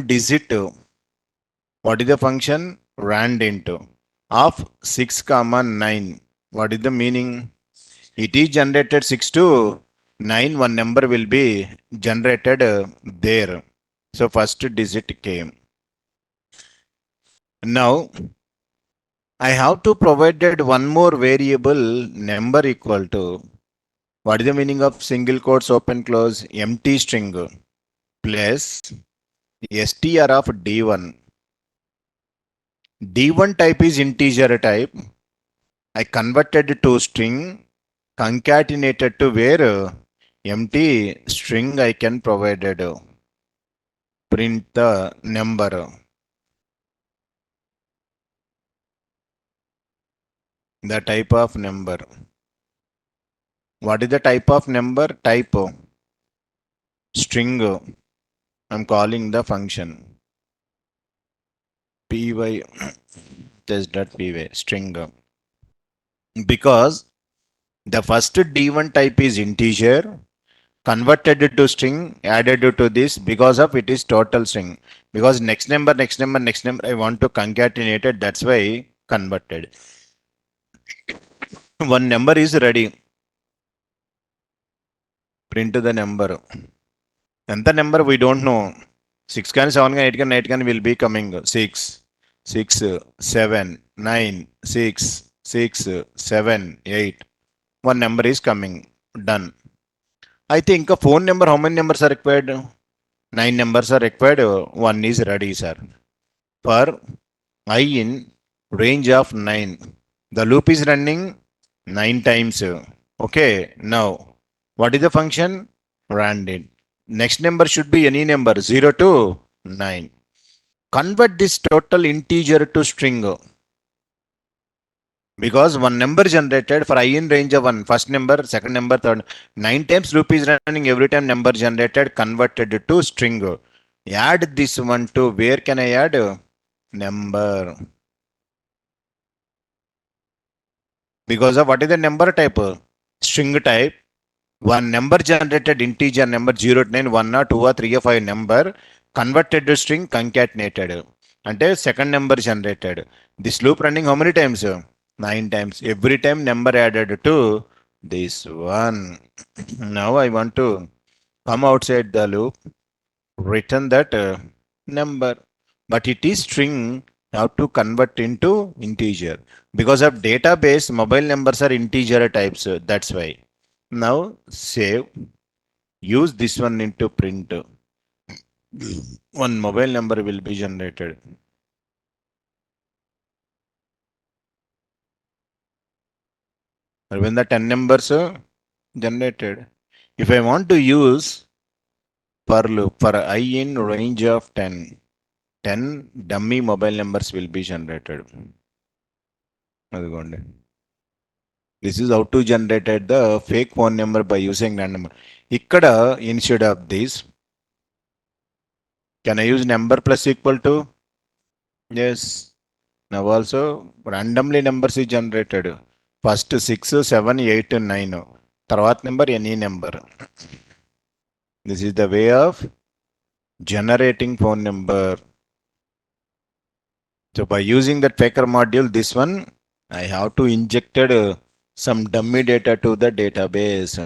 digit. What is the function? Rand into of 6 comma 9. What is the meaning? It is generated 6 to 9. One number will be generated there. So first digit came. Now I have to provided one more variable number equal to. What is the meaning of single quotes open close empty string plus str of d1. D1 type is integer type. I converted to string concatenated to where empty string I can provided. Print the number. The type of number. What is the type of number? Type string. I'm calling the function py test.py string because the first d1 type is integer converted to string added to this because of it is total string because next number I want to concatenate it, that's why converted. One number is ready, print the number. ఎంత number we don't know. 6 can 7 can 8 can 8 can will be coming 6 6 7 9 6 6 7 8. One number is coming, done. I think a phone number, how many numbers are required? 9 numbers are required. One is ready, sir. For I in range of 9. The loop is running 9 times. Okay, now what is the function? Random. Next number should be any number 0 to 9. Convert this total integer to string because one number generated for I in range of 1, first number, second number, third. 9 times loop is running, every time number generated converted to string. Add this one to where can I add? Number. Because of what is the number type? String type. One number generated integer number 0 to 9, 1 or 2 or 3 or 5 number converted to string concatenated. Ante second number generated. This loop running how many times? 9 times. Every time number added to this one. Now I want to come outside the loop, return that number. But it is string, how to convert into integer. Because of database, mobile numbers are integer types. That's why. Now save. Use this one into print. One mobile number will be generated. When the 10 numbers generated. If I want to use for loop for I in range of 10, 10 dummy mobile numbers will be generated. This is how to generate the fake phone number by using random. Ikkada instead of this, can I use number plus equal to? Yes. Now also randomly numbers is generated. First 6, 7, 8, 9. తర్వాత number any number. This is the way of generating phone number. So by using that faker module, this one, I have to injected some dummy data to the database.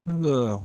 Now.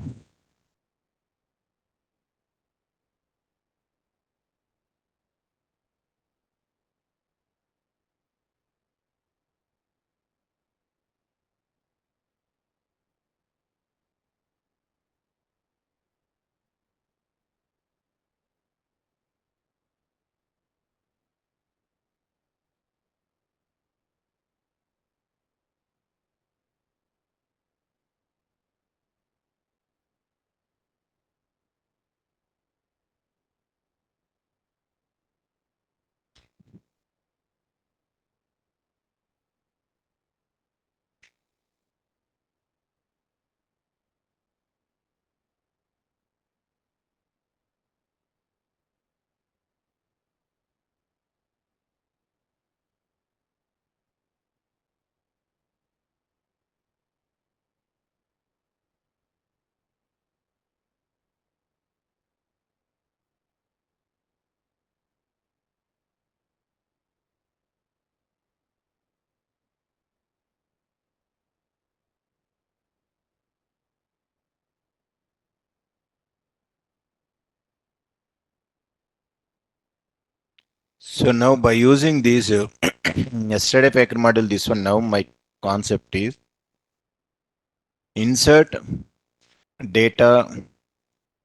So now by using these yesterday packer module, this one now my concept is insert data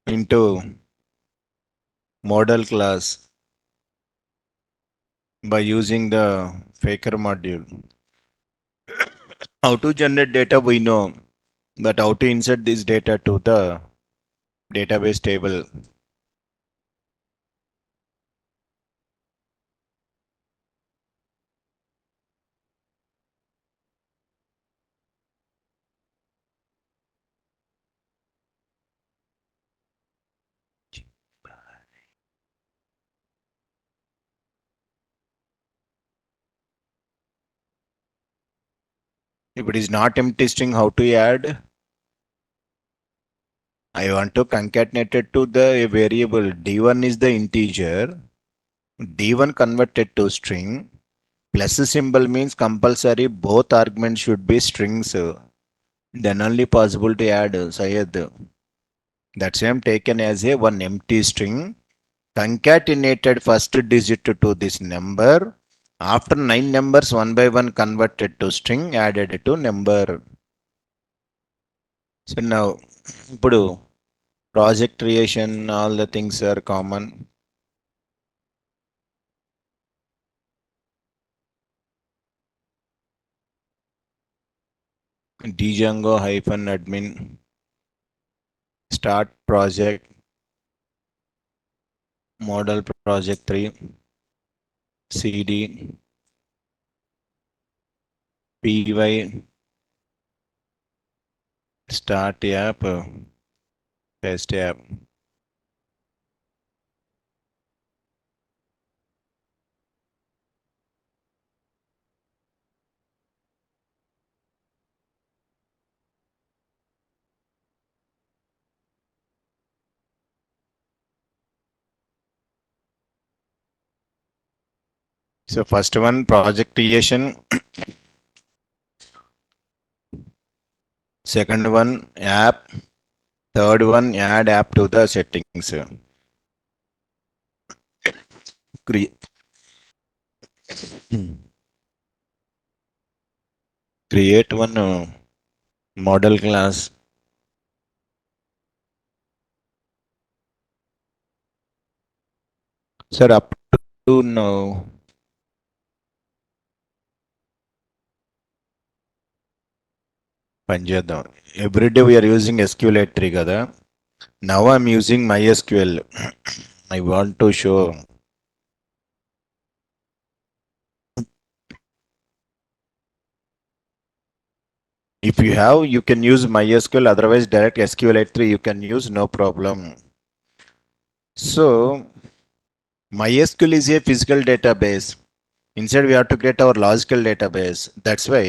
into model class by using the faker module. How to generate data we know, but how to insert this data to the database table. If it is not empty string, how to add? I want to concatenate it to the variable. D1 is the integer. D1 converted to string. Plus symbol means compulsory both arguments should be strings. Then only possible to add Sayed. That's why I'm taken as a one empty string. Concatenated first digit to this number. After 9 numbers, one by one converted to string, added to number. So now, ఇప్పుడు project creation, all the things are common. DJANGO -admin, start project, model project 3, CD, PY, start app, test app. So first one, project creation. Second one, app. Third one, add app to the settings. Cre- create one model class. Sir, up to now, పనిచేద్దాం. Every day we are using SQL 3 కదా. Now I'm using MySQL. I want to show. If you have, you can use MySQL. Otherwise, direct SQL 3 you can use, no problem. So MySQL is a physical database. Inside we have to create our logical database. That's why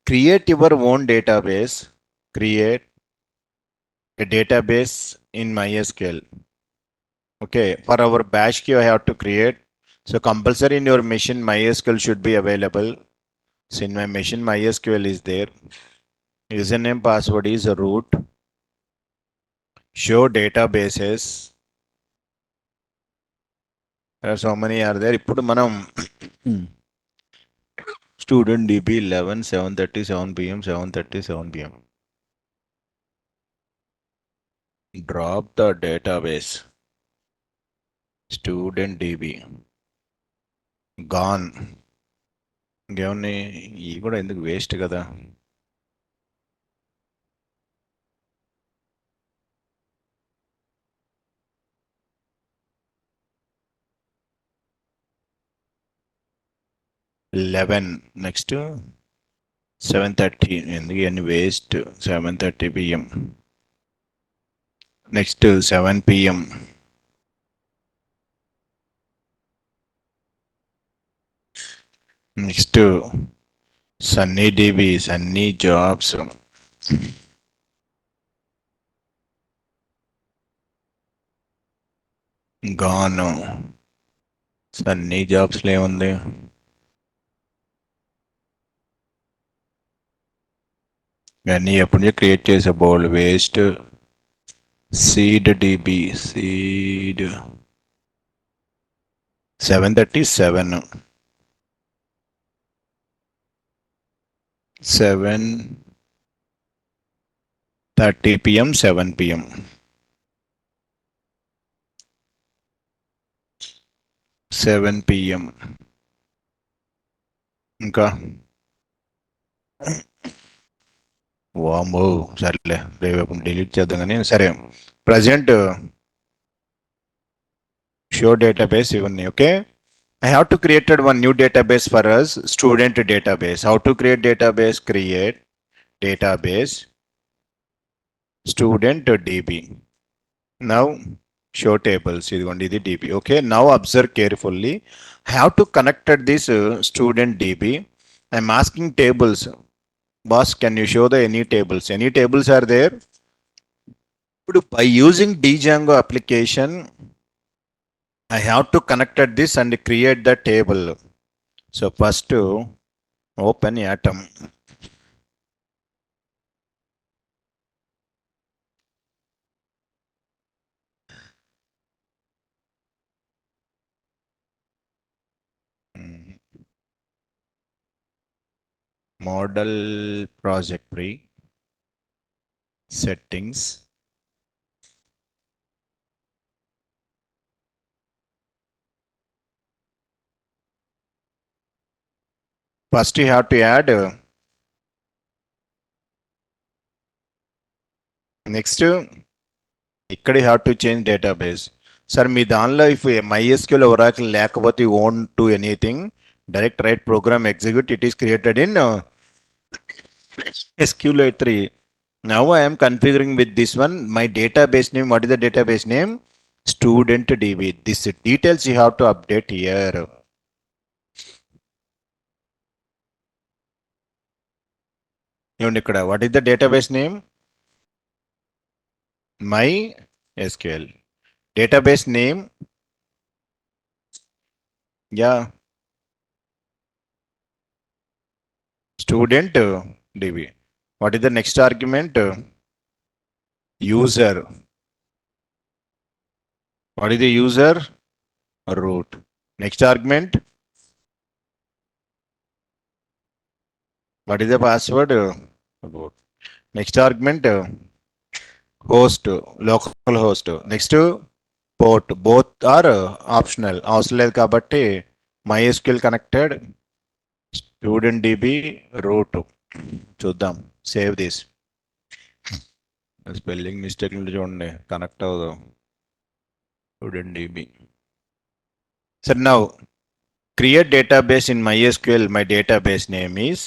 create your own database. Create a database in MySQL. Okay, for our bash key I have to create. So compulsory in your machine MySQL should be available. So in my machine MySQL is there. Username password is root. Show databases. There are so many are there. ఇప్పుడు మనం student db 11 7:37 p.m. 7:37 p.m. Drop the database. Student db gone. ఇంకేమన్నా ఇవి కూడా ఎందుకు waste కదా. Eleven next 7:30 ఎందుకు ఇవన్నీ waste. 7:30 p.m. Next 7 p.m. Next sunny DB sunny jobs గాను. సన్నీ జాబ్స్లో ఏముంది. ఇవన్నీ ఎప్పటి నుంచి క్రియేట్ చేసే bold waste. Seed DB seed 7:37. 7:30 p.m. 7 p.m. 7 p.m. ఇంకా వామో సర్లే రేపు డిలీట్ చేద్దాం కానీ సరే ప్రజెంట్ షో డేటాబేస్ ఇవన్నీ okay. I have to created one new database for us, student database. How to create database? Create database student DB. Now show tables. ఇది DB. Okay. Now observe carefully. I have to connected this student DB. I'm asking tables. Boss, can you show the any tables? Any tables are there? By using DJANGO application, I have to connected this and create the table. So first open Atom. Model project tree settings. First you have to add next ఇక్కడ you have to change database. Sir, మీ దానిలో if mysql oracle లేకపోతే you won't do anything, direct write program execute, it is created in SQLite 3. Now I am configuring with this one, my database name. What is the database name? Student DB. This details you have to update here. What is the database name? MySQL. Database name. Yeah. Student DB. What is the next argument? User. What is the user? Root. Next argument. What is the password? Root. Next argument. Host. Local host. Next port. Both are optional. అవసరం లేదు కాబట్టి MySQL connected. Student DB root. చూద్దాం. Save this. Spelling mistake చూడండి connect అవ్వదు. Student DB. So now create database in MySQL. My database name is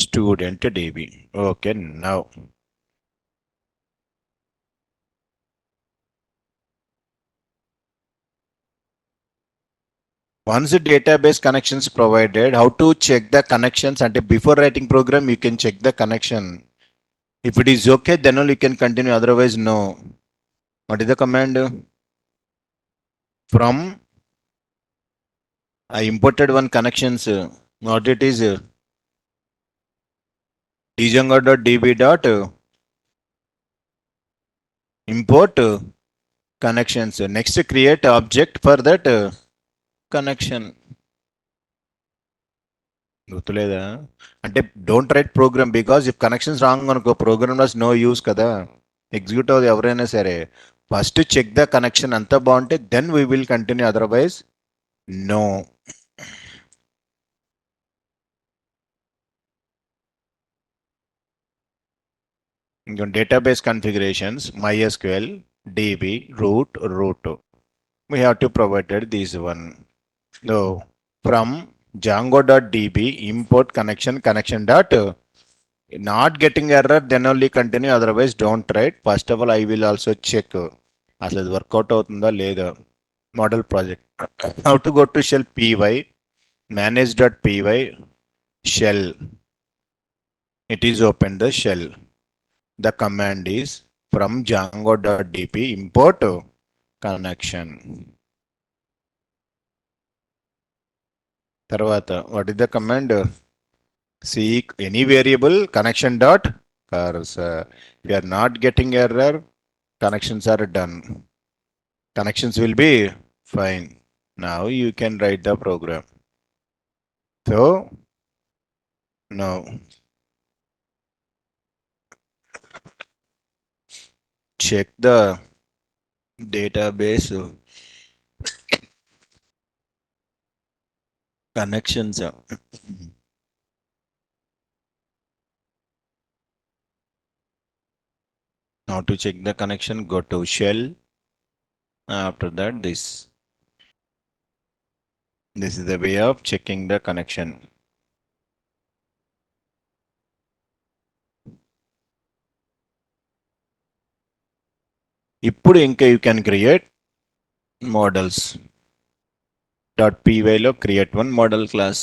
Student DB. Okay, now once the database connections provided, how to check the connections? And before writing program, you can check the connection. If it is okay, then only you can continue. Otherwise, no. What is the command? From I imported one connections. What it is? django.db dot import connections. Next, create object for that connection. గుర్తులేదా? అంటే don't write program because if connections wrong అనుకో program was no use కదా. Execute అవుతుంది ఎవరైనా సరే. First check the connection అంతా బాగుంటే then we will continue, otherwise no. ఇంకా database configurations MySQL DB root. We have to provided this one. So from django.db import connection dot not getting error, then only continue, otherwise don't write. First of all I will also check అసలు అది work out అవుతుందా లేదా. Model project. How to go to shell py manage.py shell. It is open the shell. The command is from django.db import connection. తర్వాత what is the command? Seek any variable connection dot cursor. If you are not getting error, connections are done. Connections will be fine. Now you can write the program. So now check the database connections. Now to check the connection, go to shell. After that, this is the way of checking the connection. ఇప్పుడు ఇంకా you can create models. .py లో create one model class.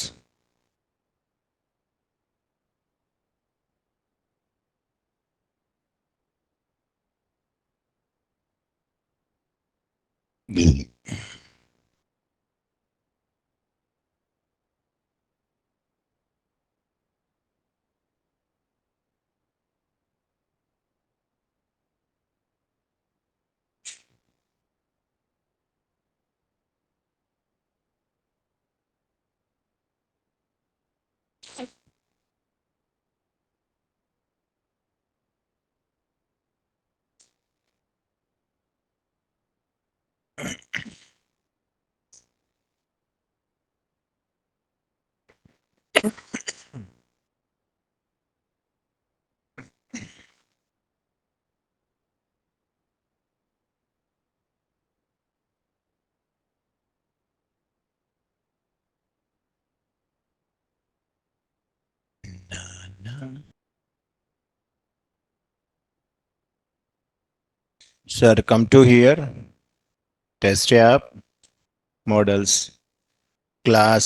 Sir, come to here. Test app, models, class,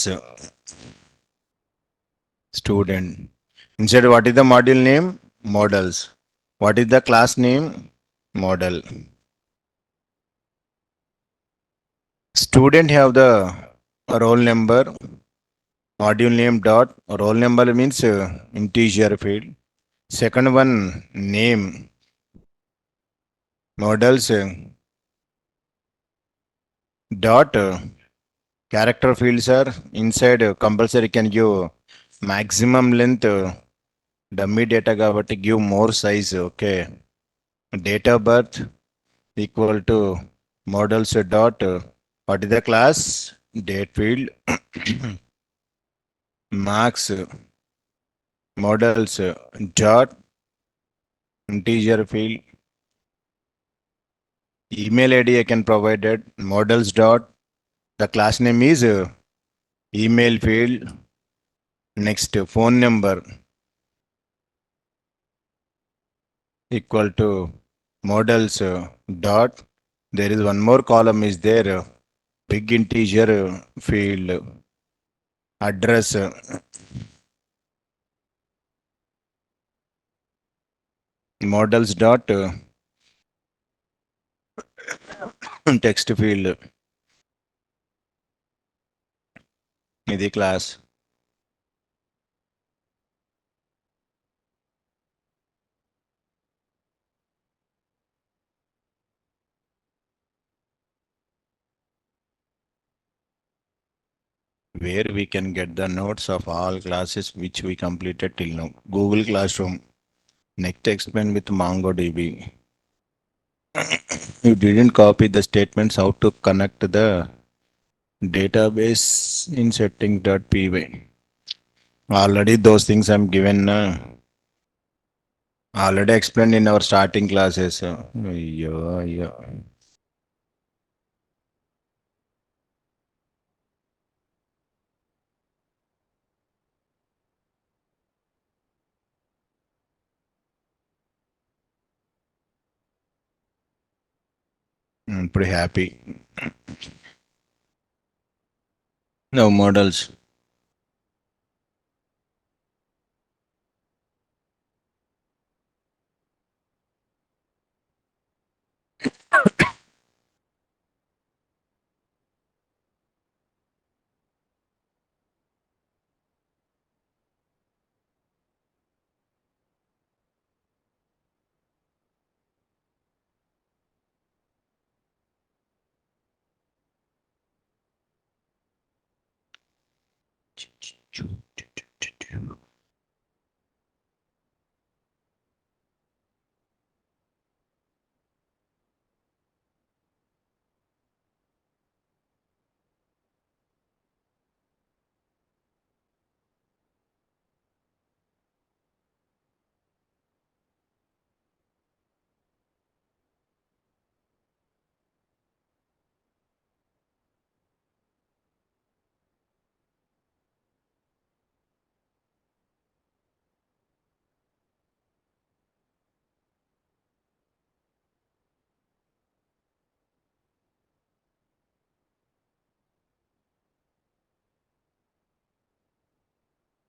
student. Inside, what is the module name? Models. What is the class name? Model. Student have the roll number. Module name dot roll number means integer field. Second one name. Models dot character fields are inside compulsory can give maximum length dummy data కాబట్టి give more size. Okay. Date of birth equal to models dot what is the class? Date field. Marks models dot integer field. Email ID I can provide it. Models dot the class name is email field. Next phone number equal to models dot there is one more column is there big integer field address models dot text field ఇది class. Where we can get the notes of all classes which we completed till now. Google Classroom. Next explain with MongoDB. You didn't copy the statements how to connect the database in setting.py. Already those things I'm given already explained in our starting classes. అయ్యో అయ్యో ఇప్పుడు happy. No models.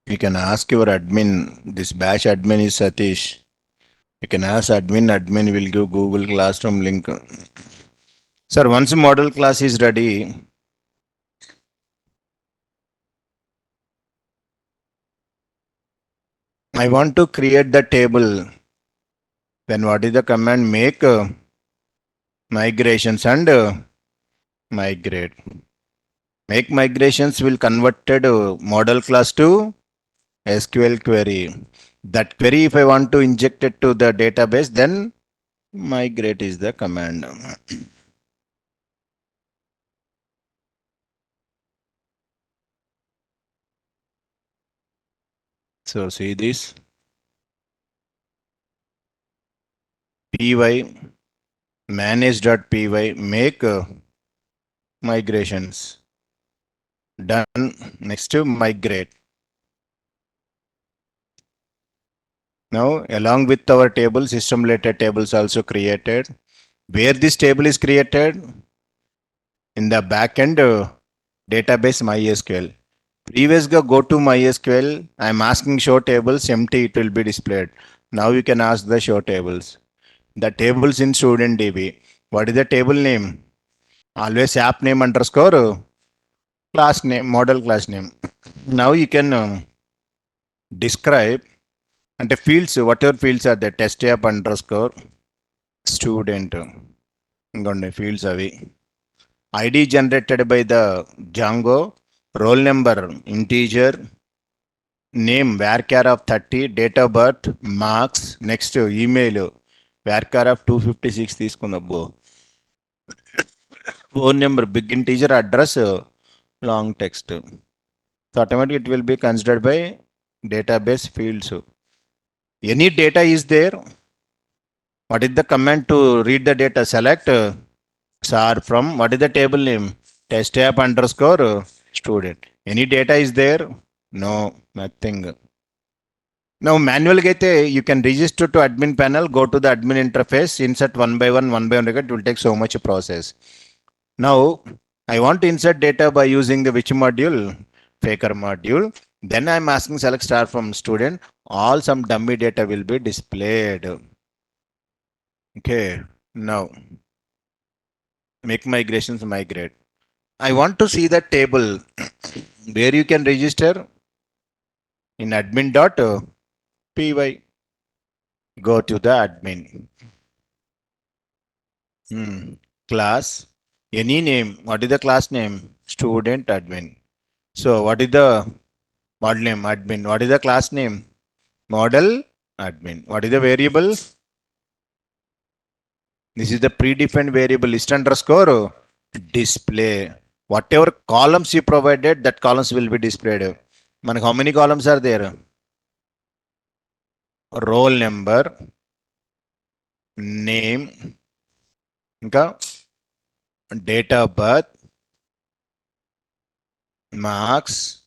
You can ask your admin. This batch admin is Satish. You can ask admin. Admin will give Google Classroom link. Sir, once model class is ready, I want to create the table. Then what is the command? Make migrations and migrate. Make migrations will converted model class to SQL query. That query, if I want to inject it to the database, then migrate is the command. So see this py manage.py make migrations done. Next to migrate. Now along with our table, system related tables also created. Where this table is created? In the backend database MySQL. Previous go to MySQL. I'm asking show tables empty. It will be displayed. Now you can ask the show tables. The tables in student DB. What is the table name? Always app name underscore class name, model class name. Now you can describe and the fields, whatever fields are there, test app underscore student. ఇంకొండి fields అవి. ID generated by the Django, roll number integer, name varchar of 30, date of birth, marks, next email varchar of 256 తీసుకుందబ్బో. Phone number big integer, address long text. So automatically it will be considered by database fields. Any data is there. What is the command to read the data? Select SAR from what is the table name? Test app underscore student. Any data is there? No, nothing. Now manual gate you can register to admin panel, go to the admin interface, insert one by one. It will take so much process. Now I want to insert data by using the which module? Faker module. Then I'm asking select star from student. All some dummy data will be displayed. Okay. Now make migrations migrate. I want to see the table where you can register in admin.py. Go to the admin. Class. Any name. What is the class name? Student admin. So what is the model name? Admin. What is the class name? Model admin. What is the variable? This is the predefined variable list underscore display. Whatever columns you provided, that columns will be displayed. How many columns are there? Roll number, name, date of birth, marks,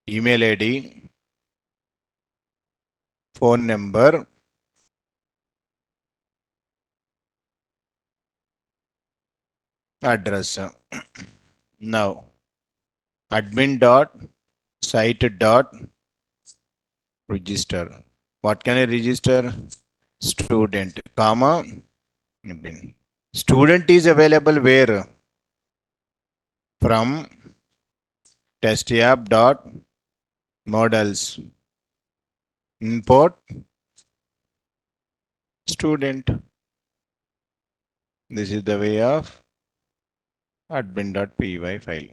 email ID, phone number, address. Now, admin dot site dot register. What can I register? Student, comma, admin. Student is available where? From test app dot models. Import student. This is the way of admin.py file.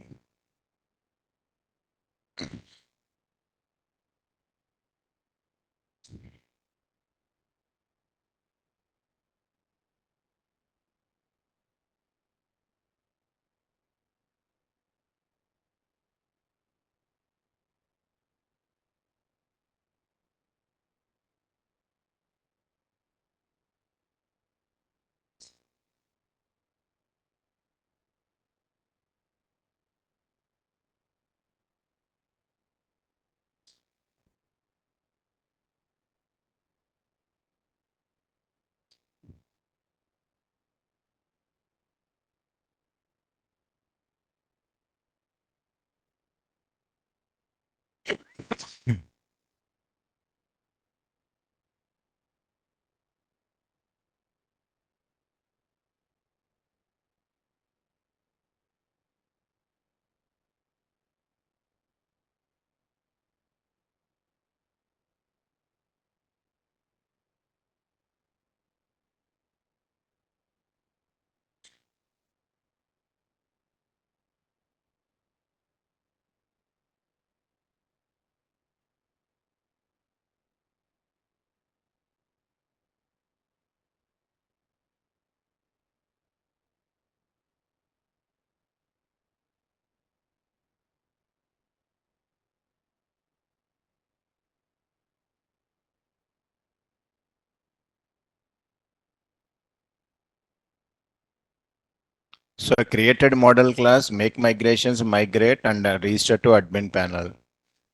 So I created model class, make migrations, migrate and register to admin panel.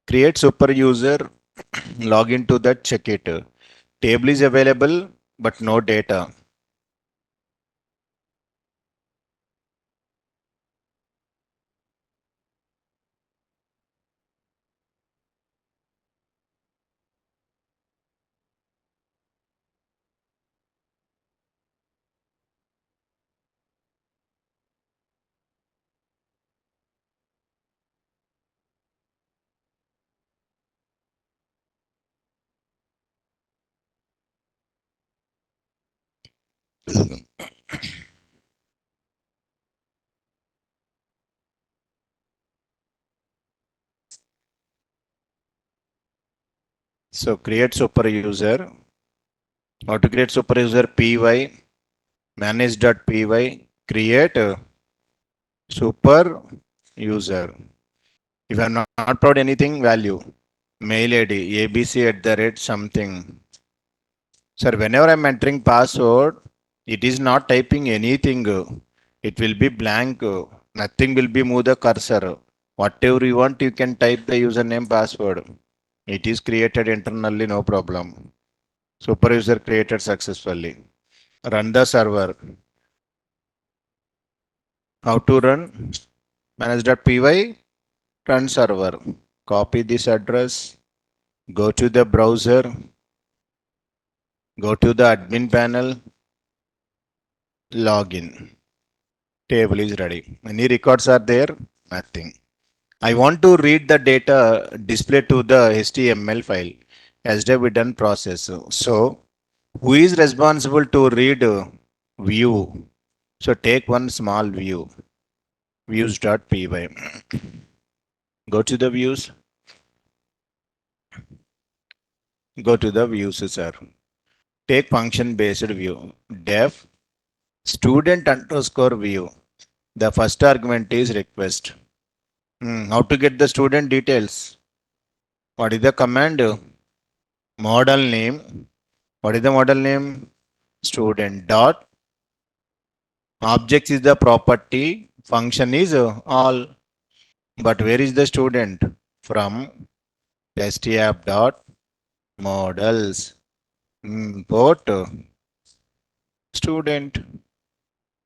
Create super user, log into that, check it. Table is available, but no data. So create super user. How to create super user? Py manage.py create super user. If I'm not proud anything, value. Mail ID abc at the rate something. Sir, whenever I'm entering password, it is not typing anything. It will be blank. Nothing will be move the cursor. Whatever you want, you can type the username password. It is created internally, no problem. Super user created successfully. Run the server. How to run? Manage.py, run server. Copy this address. Go to the browser. Go to the admin panel. Login. Table is ready. Any records are there? Nothing. I want to read the data display to the HTML file as the done process. So, who is responsible to read view? So, take one small view, views.py. Go to the views. Go to the views, sir. Take function based view. Def student underscore view. The first argument is request. How to get the student details? What is the command? Model name. What is the model name? Student dot. Object is the property. Function is all. But where is the student? From testapp dot models. Import student.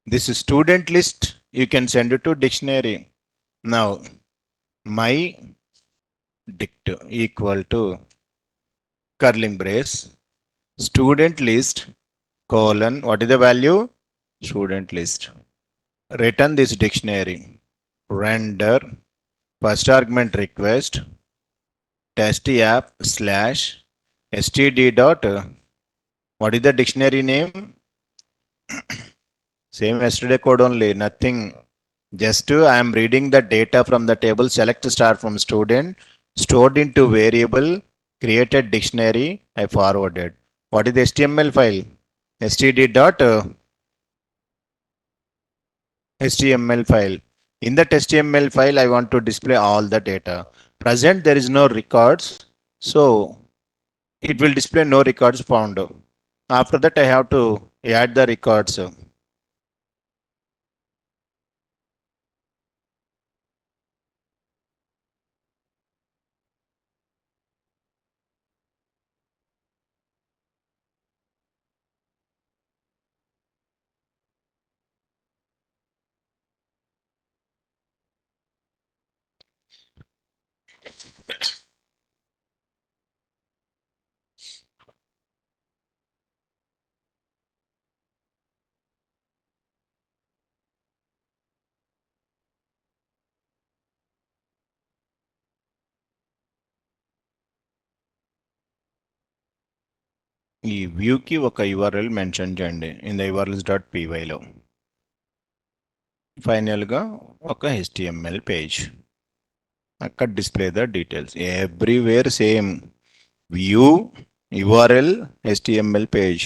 This is student list. You can send it to dictionary. Now, my dict equal to curling brace student list colon. What is the value? Student list. Return this dictionary. Render first argument request test app slash std dot. What is the dictionary name? Same yesterday code only. Nothing. Just I am reading the data from the table, select star from student, stored into variable, created dictionary, I forwarded. What is the HTML file? std dot HTML file. In that HTML file, I want to display all the data. Present, there is no records. So it will display no records found. After that, I have to add the records. ఈ వ్యూకి ఒక URL mention చేయండి in the urls.pyలో. ఫైనల్గా ఒక HTML page. అక్కడ display the details. Everywhere same view URL HTML page.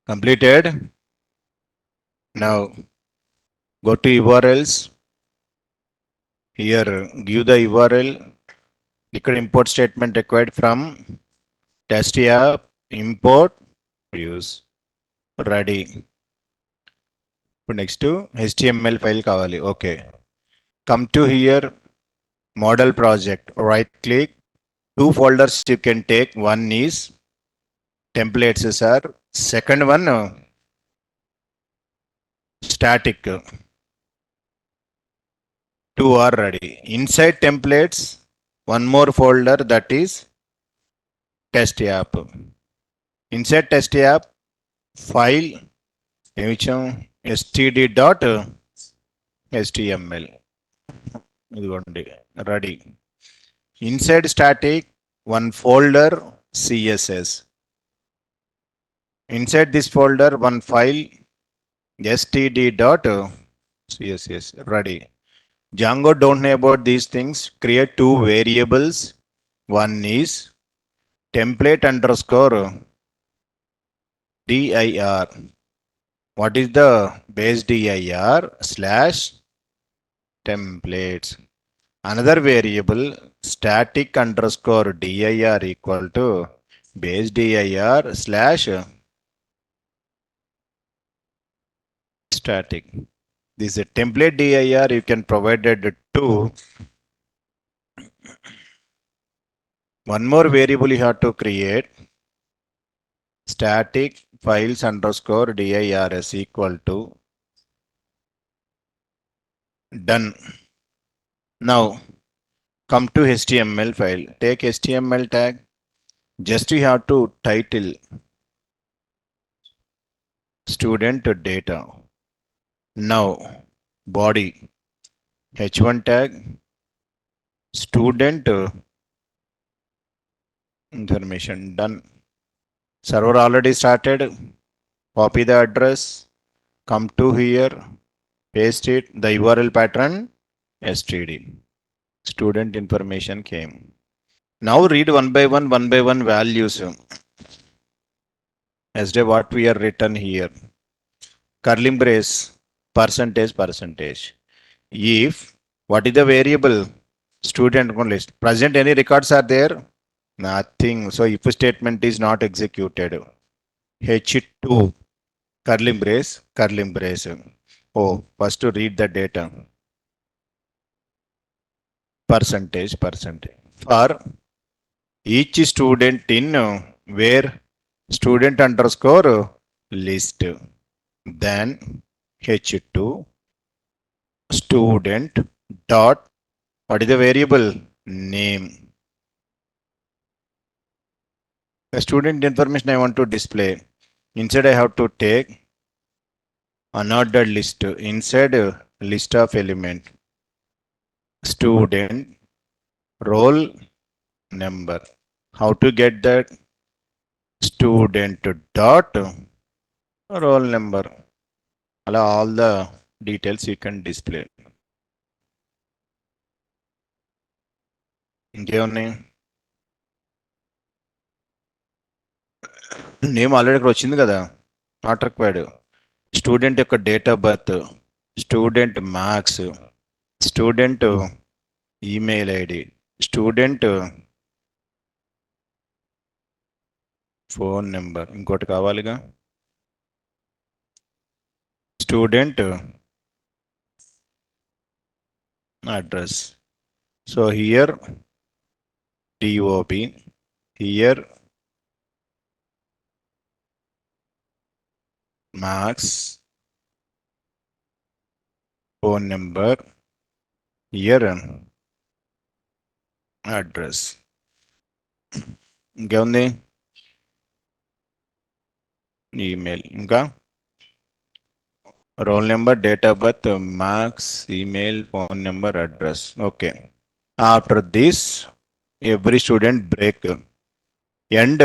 Completed. Now go to URLs. Here give the URL. ఇక్కడ import statement required from test app import use ready. ఇప్పుడు next HTML file కావాలి. Okay. Come to here model project. Right click. Two folders you can take. One is templates, sir. Second one static. Two are ready. Inside templates, one more folder that is test app. Inside test app, file std.html. Ready. Inside static, one folder CSS. Inside this folder, one file std.css. Ready. Django don't know about these things. Create two variables. One is template underscore dir. What is the base dir slash templates? Another variable static underscore dir equal to base dir slash static. This is a template dir you can provide it to. One more variable you have to create. Static files underscore dirs equal to done. Now come to HTML file. Take HTML tag. Just you have to title student data. Now body h1 tag student information. Done. Server already started. Copy the address. Come to here. Paste it. The URL pattern std. Student information came. Now read one by one values. As to what we are written here. Curly brace, percentage. If, what is the variable? Student list. Present any records are there? Nothing. So if statement is not executed. H2, curly brace. Oh, first to read the data. Percentage. For each student in where student underscore list. Then H2 student dot, what is the variable? Name. The student information I want to display. Inside I have to take unordered list. Inside list of element. Student roll number. How to get that? Student dot roll number. All the details you can display. ఇంకేమున్నాయి? Name already ఇక్కడ వచ్చింది కదా, not required. Student యొక్క date of birth, student marks, student email ID, student phone number, ఇంకోటి కావాలిగా student address. So here DOB, here marks, phone number, here address. ఇంకేముంది? Email, ఇంకా roll number, date of birth, marks, email, phone number, address. Okay. After this every student break end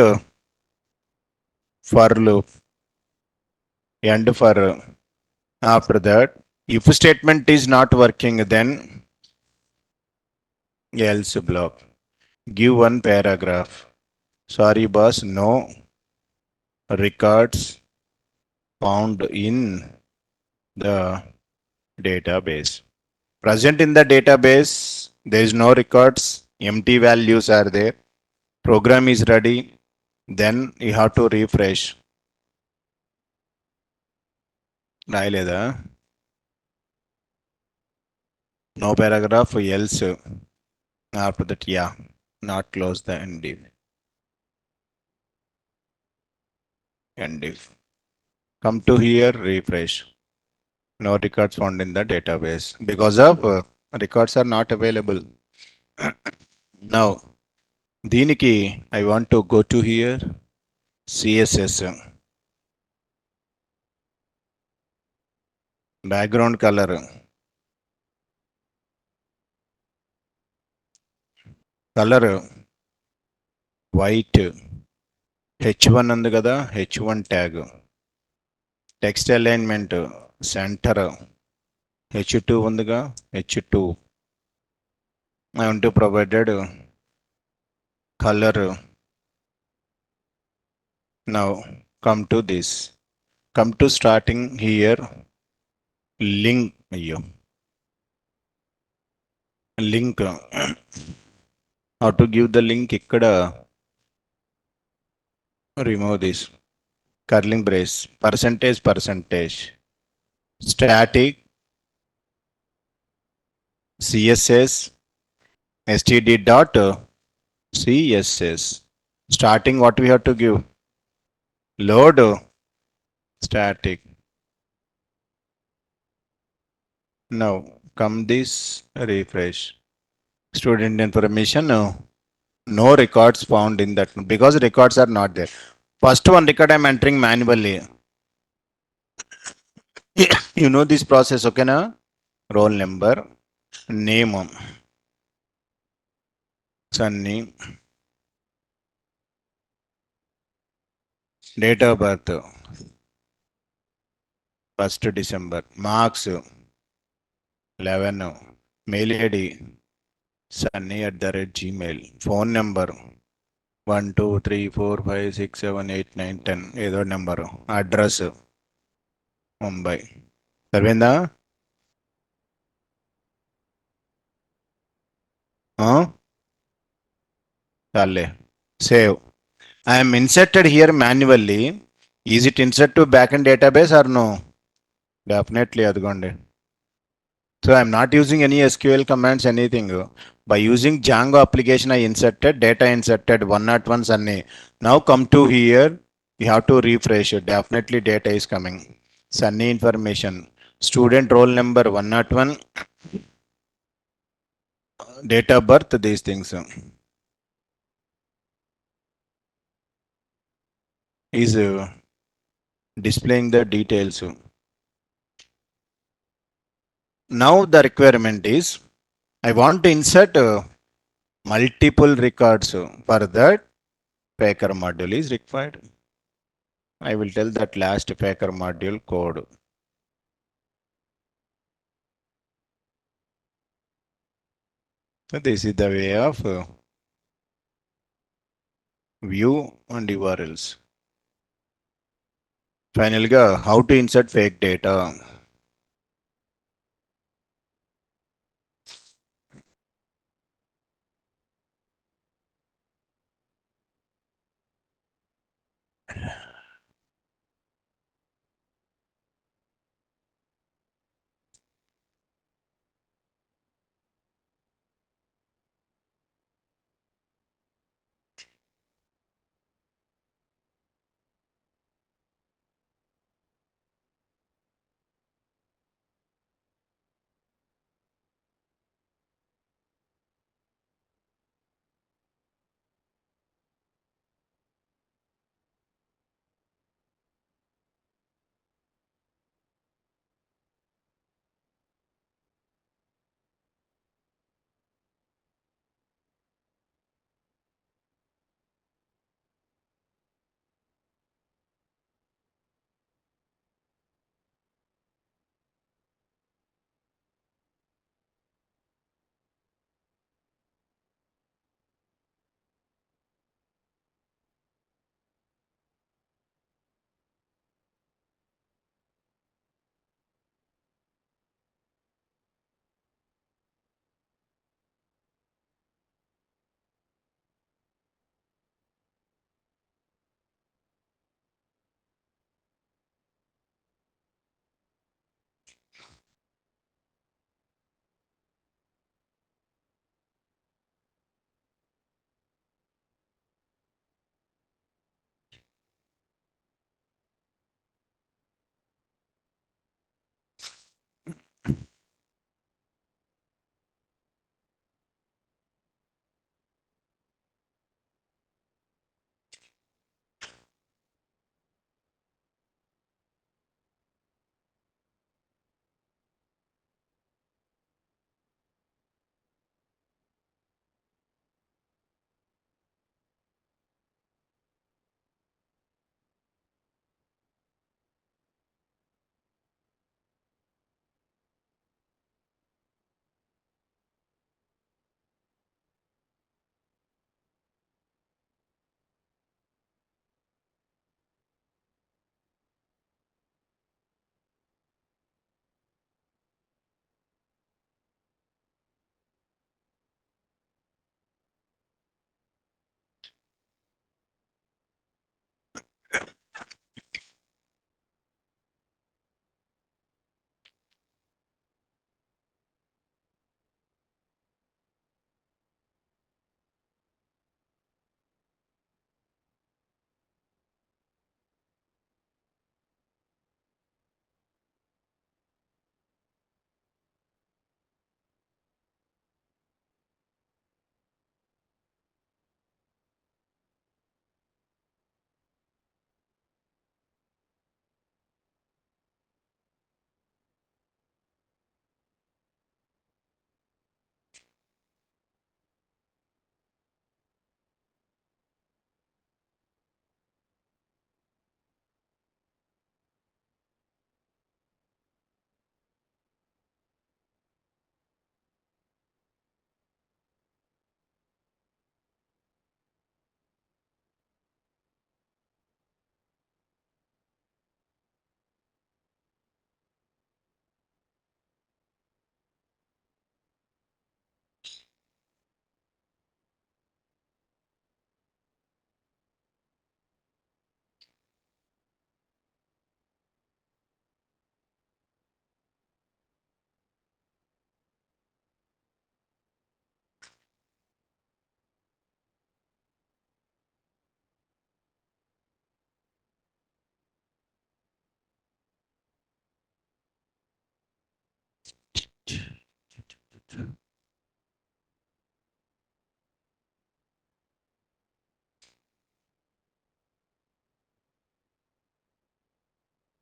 for loop, end for. After that, if statement is not working, then else block. Give one paragraph. Sorry boss, no records found in the database. Present in the database, there is no records, empty values are there. Program is ready. Then you have to refresh. రాయలేదా? No paragraph, else. After that, yeah, not close the end if. End if. Come to here, refresh. No records found in the database because of records are not available. Now, దీనికి I want to go to here, CSS. Background color. Color white. H1 ఉంది కదా, H1 tag. Text alignment center. H2 ఉందిగా, H2. I want to provided color. Now come to this. Come to starting here. Link. అయ్యో, link. How to give the link? ఇక్కడ remove this curling brace, percentage, static css std dot css. Starting, what we have to give? Load static. Now come this, refresh. Student information, no records found in that because records are not there. First one record I'm entering manually. You know this process, okay na? Roll number, name, Sunny, Date of birth 1st December. Marks 11. Mail ID sunny@gmail. Phone number 1 2 3 4 5 6 7 8 9 10 ఏదో number. Address Mumbai. సరిపోయిందా? చాలే. Save. I'm inserted here manually. Is it insert to back and database or no? Definitely అదిగోండి. So I'm not using any SQL commands, anything. By using Django application, I inserted data inserted 101 Sunny. Now come to here, you have to refresh it. Definitely data is coming. Sunny information. Student roll number 101, date of birth, these things. Is displaying the details. Now the requirement is, I want to insert multiple records. For that, Packer module is required. I will tell that last Packer module code. So this is the way of view and URLs. Finally, how to insert fake data.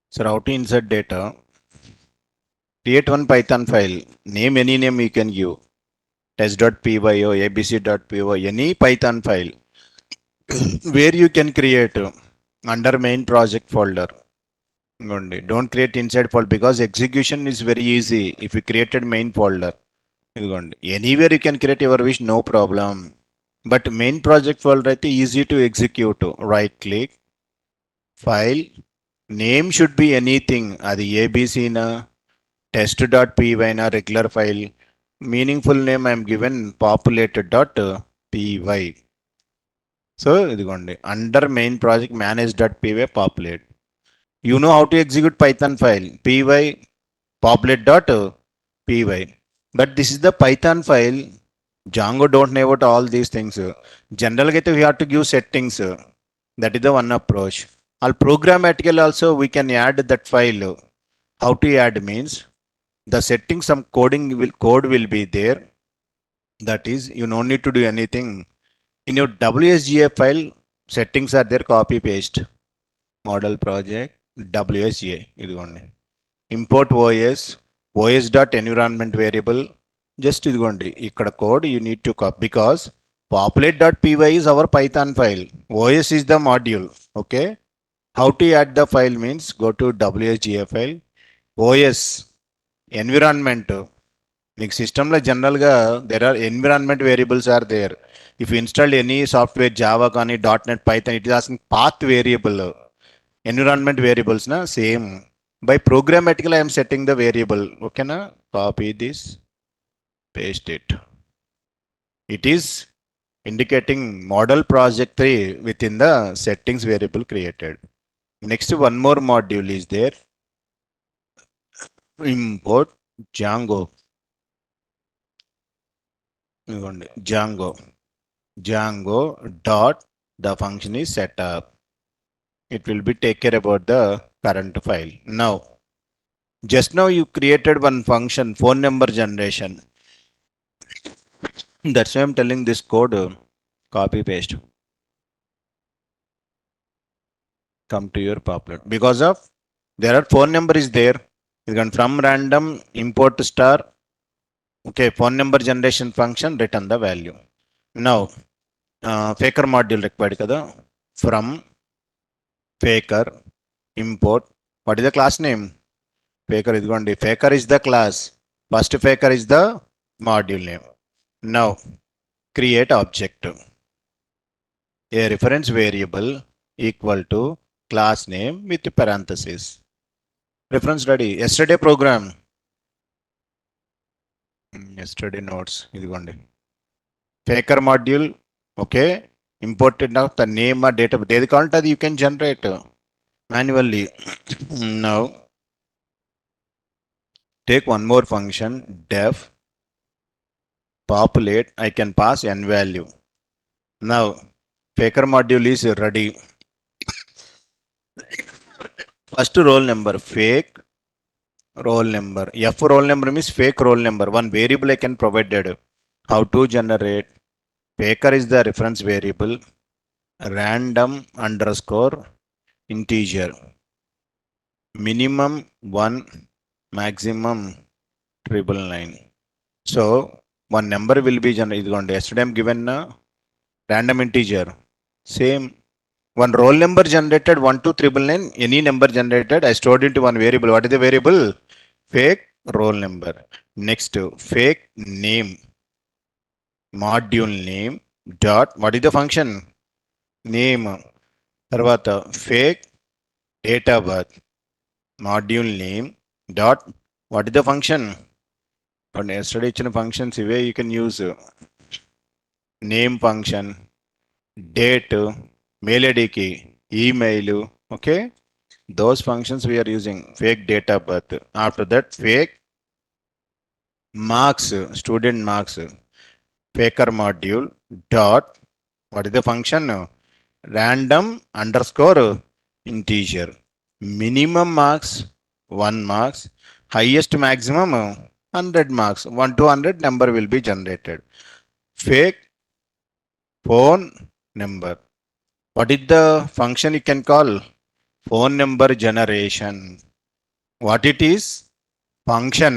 So how to insert data? Create one Python file. Name any name you can give. Test.py or abc.py, any Python file where you can create under main project folder. Don't create inside folder because execution is very easy if you created main folder. Anywhere you can create your wish, no problem. But main project folder is easy to execute. Right click, file, name should be anything. Adi ABC na, test.py na, regular file. Meaningful name I am given populated.py. So under main project manage.py populate. You know how to execute Python file py populate.py. But this is the Python file. Django don't know about all these things. Generally, we have to give settings. That is the one approach. All programmatically also we can add that file. How to add means the settings, some code will be there. That is, you don't need to do anything. In your WSGA file, settings are there, copy paste. Model project, WSGA. ఇదిగోండి. Import OS dot environment variable. Just ఇదిగోండి. ఇక్కడ code you need to copy because populate.py is our Python file. OS is the module. Okay. How to add the file means go to WSGA file. OS environment. మీకు సిస్టంలో జనరల్గా there are environment variables are there. If you install any software, Java కానీ .NET, Python, it is asking path variable. Environment variables na same. By programmatically I am setting the variable. Okay na? Copy this, paste it. It is indicating model project 3 within the settings variable created. Next one more module is there. Import Django. Django dot the function is set up. It will be take care about the current file. Now, just now you created one function, phone number generation. That's why I'm telling this code, copy paste. Come to your populate. Because of there are phone number is there. You can from random import star. Okay, phone number generation function, return the value. Now, faker module required kada. From faker import. What is the class name? Faker is going to be faker is the class. First faker is the module name. Now, create object. A reference variable equal to class name with parenthesis. Reference ready. Yesterday program. Yesterday notes. Faker module. Okay. Imported now the name or data. You can generate manually. Now, take one more function. Def populate. I can pass n value. Now, faker module is ready. First roll number, fake roll number. F roll number means fake roll number. One variable I can provided. How to generate? Faker is the reference variable. Random underscore integer. Minimum 1, maximum 999. So one number will be generated. Yesterday I'm given a random integer. Same. One roll number generated 12999. Any number generated, I stored into one variable. What is the variable? Fake roll number. Next, fake name. Module name dot. What is the function? Name. Tarvata fake date of birth. Module name dot. What is the function? On yesterday functions way you can use name function, date, mail ID key, email. Okay, those functions we are using. Fake date of birth. After that, fake marks, student marks. Faker module dot. What is the function? Random underscore integer. Minimum marks 1 marks. Highest maximum 100 marks. 1 to 100 number will be generated. Fake phone number. What is the function you can call? phone number generation. What it is? Function.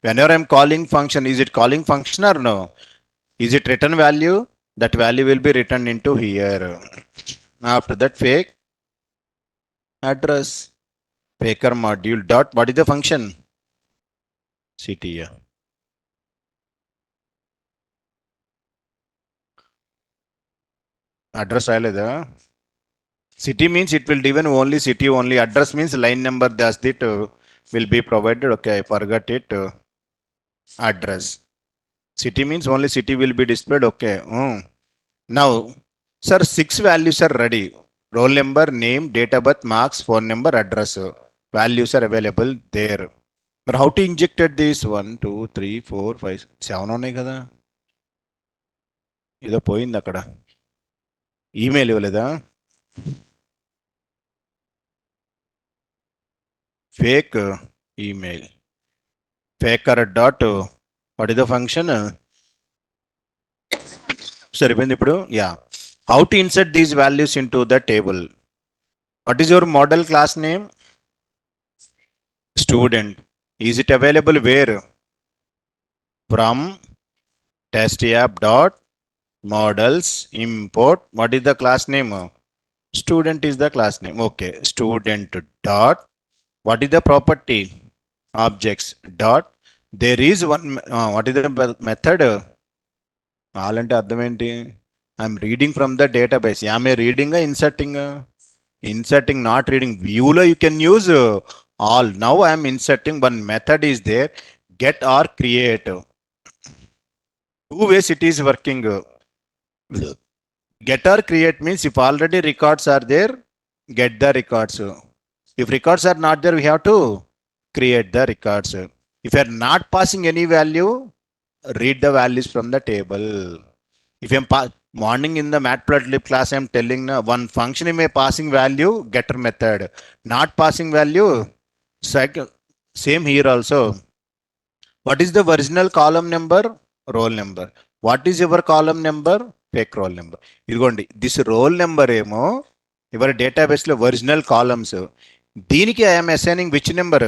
Whenever I'm calling function, is it calling function or no? Is it return value? That value will be written into here. After that, fake address. Faker module dot. What is the function? City. Address రాలేదా? City means it will given only city only. Address means line number. That's it will be provided. Okay, I forgot it. Address. City means only city will be displayed. Okay. Now, sir, 6 values are ready. Roll number, name, date of birth, marks, phone number, address. Values are available there. But how to injected this? 1, 2, 3, 4, 5, 7 ఉన్నాయి కదా. ఏదో పోయింది అక్కడ. Email ఇవ్వలేదా? Fake email. Faker dot. What is the function? సరిపోయింది ఇప్పుడు. Yeah. How to insert these values into the table? What is your model class name? Student. Is it available where? From test app dot models import. What is the class name? Student is the class name. Okay. Student dot. What is the property? Objects dot. There is one. What is the method? All అంటే అర్థం ఏంటి? I'm reading from the database. Am I reading or inserting? Inserting, not reading. View lo you can use all. Now I am inserting. One method is there. Get or create. Two ways it is working. Get or create means if already records are there, get the records. If records are not there, we have to create the records. If you are not passing any value, read the values from the table. If I'm morning in the matplotlib class, I'm telling one function in my passing value, getter method. Not passing value, same here also. What is the original column number? Roll number. What is your column number? Fake roll number. ఇదిగోండి this roll number ఏమో your database లో original columns. దీనికి I am assigning which number?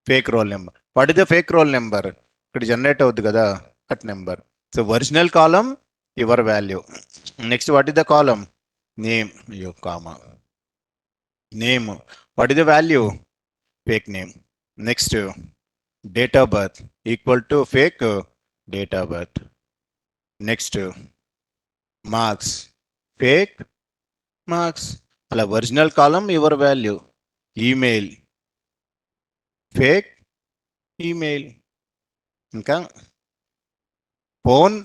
Fake roll number. What is the fake roll number? ఇక్కడ generate అవుద్ది కదా, that number. So original column, your value. Next, what is the column? Name, your comma. Name. What is the value? Fake name. Next, date of birth equal to fake date of birth. Next, marks. Fake marks. అలా original column, your value. Email. Fake email. ఇంకా phone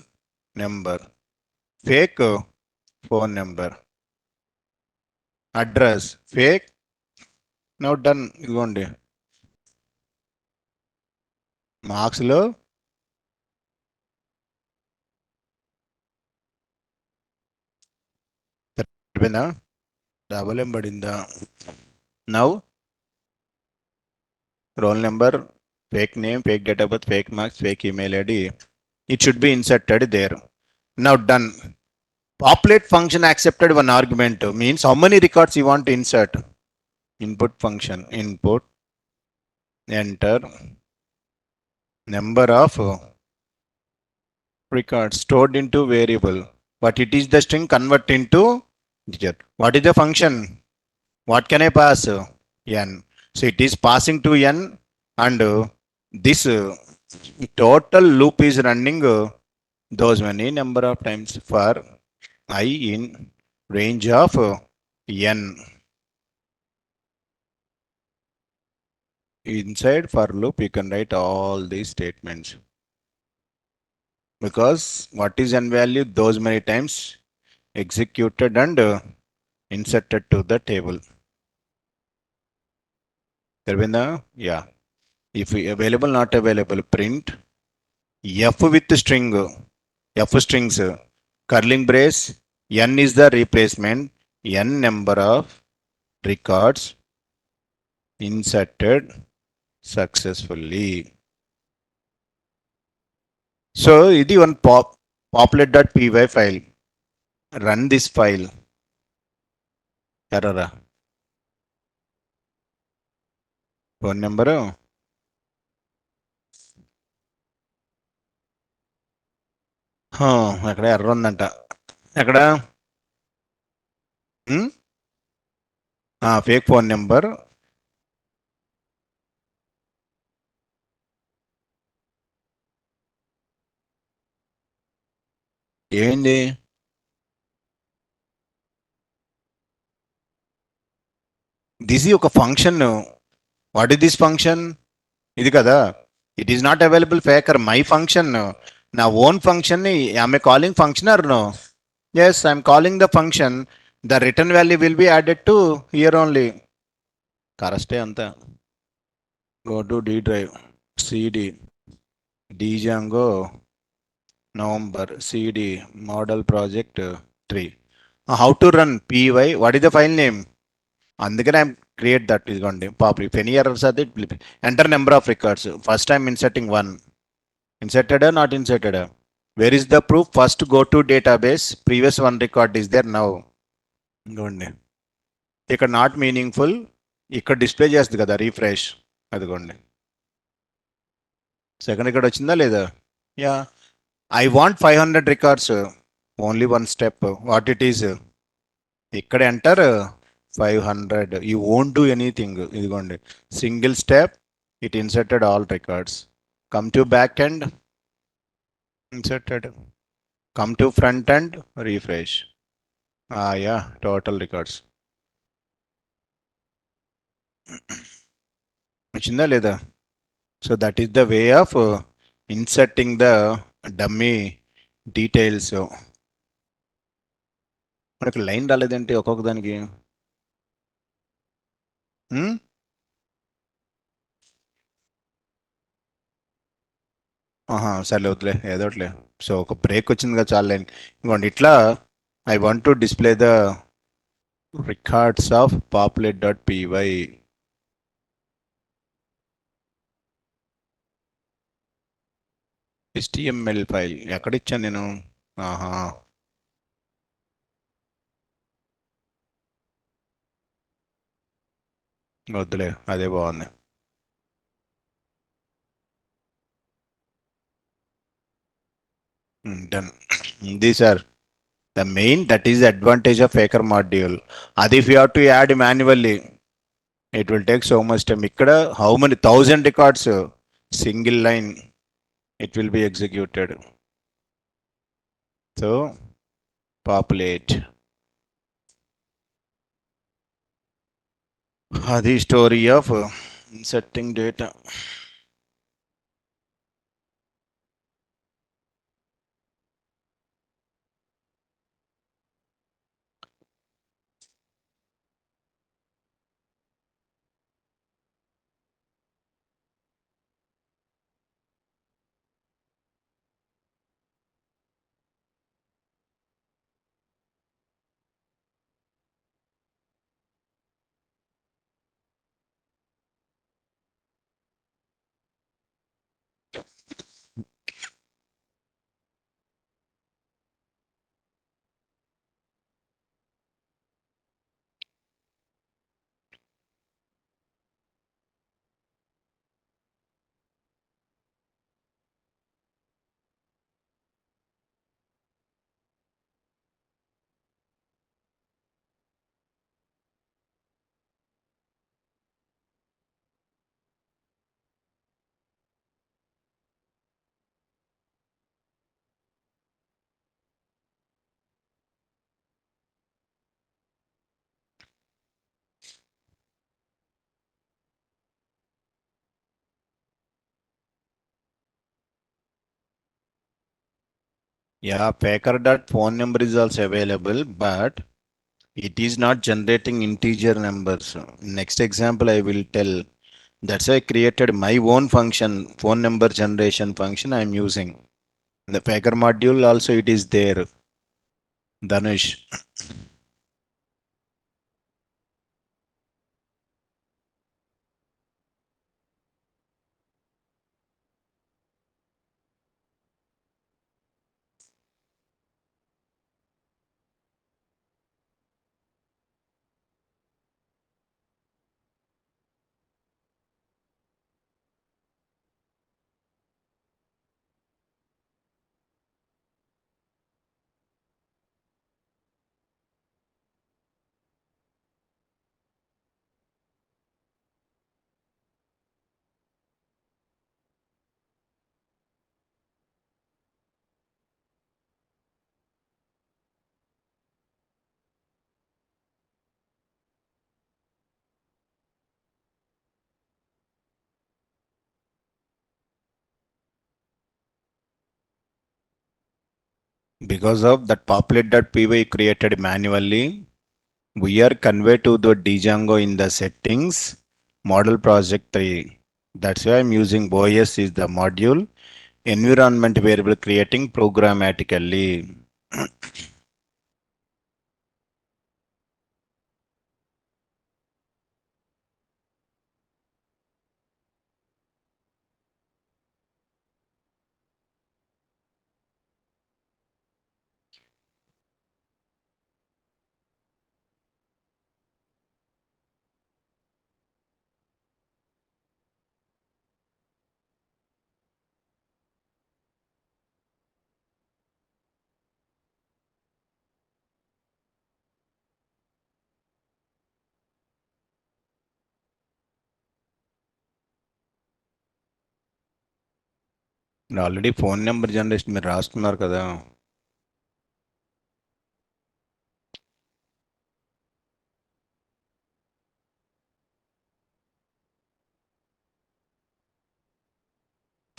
number. Fake phone number. Address. Fake. Now done. ఇదిగోండి marks లో సరిపోయిందా? Double ఏం పడిందా? Now roll number, fake name, fake date of birth, fake marks, fake email ID. It should be inserted there. Now done. Populate function accepted one argument means how many records you want to insert. Input function, input, enter, number of records stored into variable. But it is the string convert into digit. What is the function? What can I pass? N. So it is passing to n, and this total loop is running those many number of times for I in range of n. Inside for loop you can write all these statements, because what is n value, those many times executed and inserted to the table. Sarvinda? Yeah. If available, not available, print f with string, f strings, curling brace, n is the replacement, n number of records inserted successfully. So ఇది one populate.py file. Run this file. Error. Phone number ఎక్కడ error ఉందంట. ఎక్కడ? Fake phone number. ఏంది? This ఈ ఒక function. What is this function? ఇది కదా. It is not available faker my function. నా ఓన్ ఫంక్షన్ ని I'm calling function no? Yes, I'm calling the function. The return value will be added to here only. కరెస్టే అంతా. Go to D drive, CD, Django, November, CD, model project 3. How to run PY, what is the file name? అందుకనే I create that. ఇదిగోండి పాపర్. If any errors అది enter number of records. First time inserting one. Inserted not inserted? Where is the proof? First go to database, previous one record is there now. ఇదిగోండి ఇక్కడ not meaningful. ఇక్కడ display చేస్తుంది కదా refresh. అదిగోండి second ఇక్కడ వచ్చిందా లేదా? Yeah. I want 500 records. Only one step. What it is? ఇక్కడ enter 500. You won't do anything. ఇదిగోండి single step. It inserted all records. Come to back end, inserted. Come to front end, refresh. Yeah, total records. వచ్చిందా లేదా? So that is the way of inserting the dummy details. మనకి line రాలేదంటే ఒక్కొక్క దానికి. Hmm? సర్లే వద్దులే ఏదో ఒకటిలే. So ఒక బ్రేక్ వచ్చింది కదా చాలు లైన్. ఇంకోండి ఇట్లా I want to display the records of populate. HTML file ఎక్కడ ఇచ్చాను నేను? ఆహా, వద్దులే అదే బాగుంది. Done. These are the main, that is the advantage of faker module. Adi if you have to add manually, it will take so much time. Ikkada how many thousand records, single line it will be executed. So populate. The story of inserting data. Yeah, faker dot phone number is also available, but it is not generating integer numbers. Next example I will tell. That's why I created my own function, phone number generation function I am using. The faker module also it is there. Dhanush. Because of that populate.py created manually, we are conveyed to the DJANGO in the settings model project 3. That's why I'm using OS is the module environment variable creating programmatically. Already phone number generation మీరు రాస్తున్నారు కదా.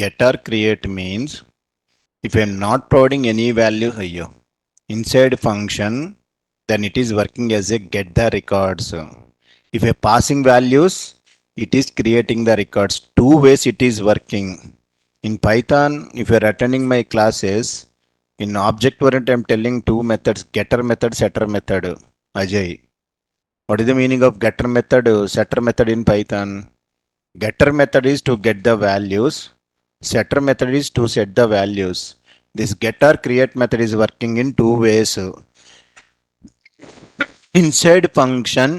Get or create means if I'm not providing any value here inside function, then it is working as a get the records. If I passing values, it is creating the records. Two ways it is working. In Python, if you're attending my classes, in object oriented, I'm telling two methods, getter method, setter method. Ajay, what is the meaning of getter method, setter method in Python? Getter method is to get the values. Setter method is to set the values. This get or create method is working in two ways. Inside function,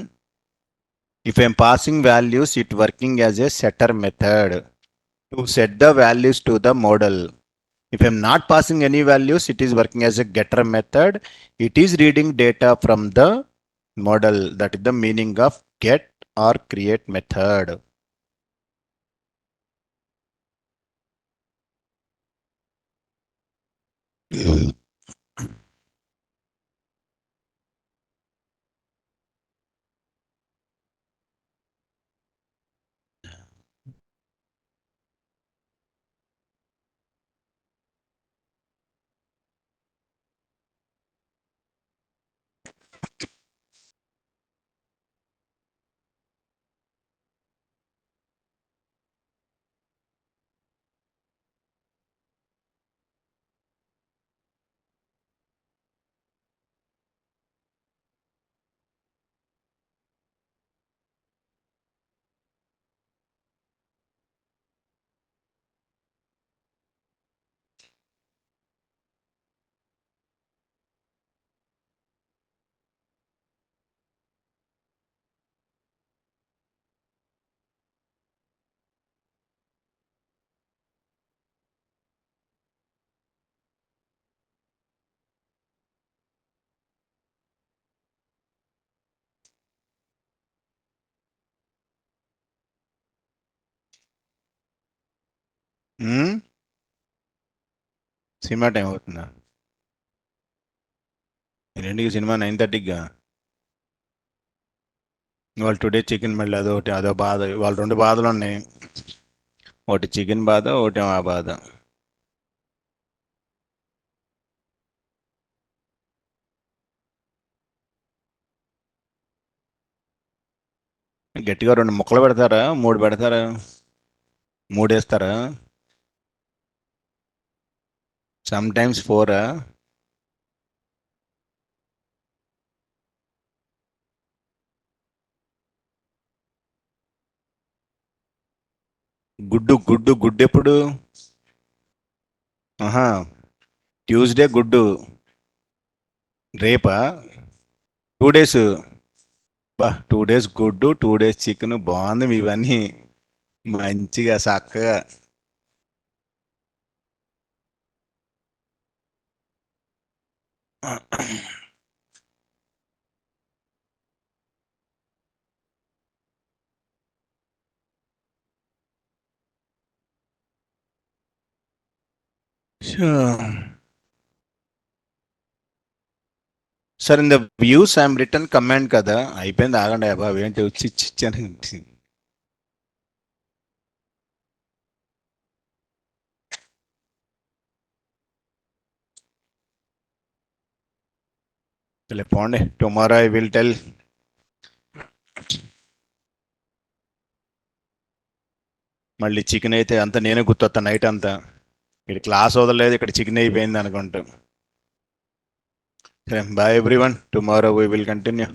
if I'm passing values, it working as a setter method to set the values to the model. If I'm not passing any values, it is working as a getter method. It is reading data from the model. That is the meaning of get or create method. Hmm? Cinema time అవుతుందా? రెండుకి cinema 9:30గా. ఇవాళ today chicken మళ్ళీ అదొకటి అదో బాధ. ఇవాళ రెండు బాధలు ఉన్నాయి. ఒకటి చికెన్ బాధ, ఒకటి ఆ బాధ. గట్టిగా రెండు ముక్కలు పెడతారా, మూడు పెడతారా, మూడు వేస్తారా, సమ్ టైమ్స్ ఫోరా? గుడ్డు గుడ్డు గుడ్డు ఎప్పుడు? ఆహా, ట్యూస్డే గుడ్డు. రేపా? 2 days. బా, 2 days గుడ్డు, 2 days చికెన్. బాగుంది మీ ఇవన్నీ, మంచిగా చక్కగా. Sir in the views I'm return command కదా, అయిపోయింది. ఆగండి బాబు, ఏంటి వచ్చి ఇచ్చాను. పోండి, టుమారో ఐ విల్ టెల్. మళ్ళీ చికెన్ అయితే అంతా నేనే గుర్తొస్తా నైట్ అంతా. ఇక్కడ క్లాస్ వదలలేదు, ఇక్కడ చికెన్ అయిపోయింది అనుకుంటా. సరే, bye everyone, tomorrow we will continue.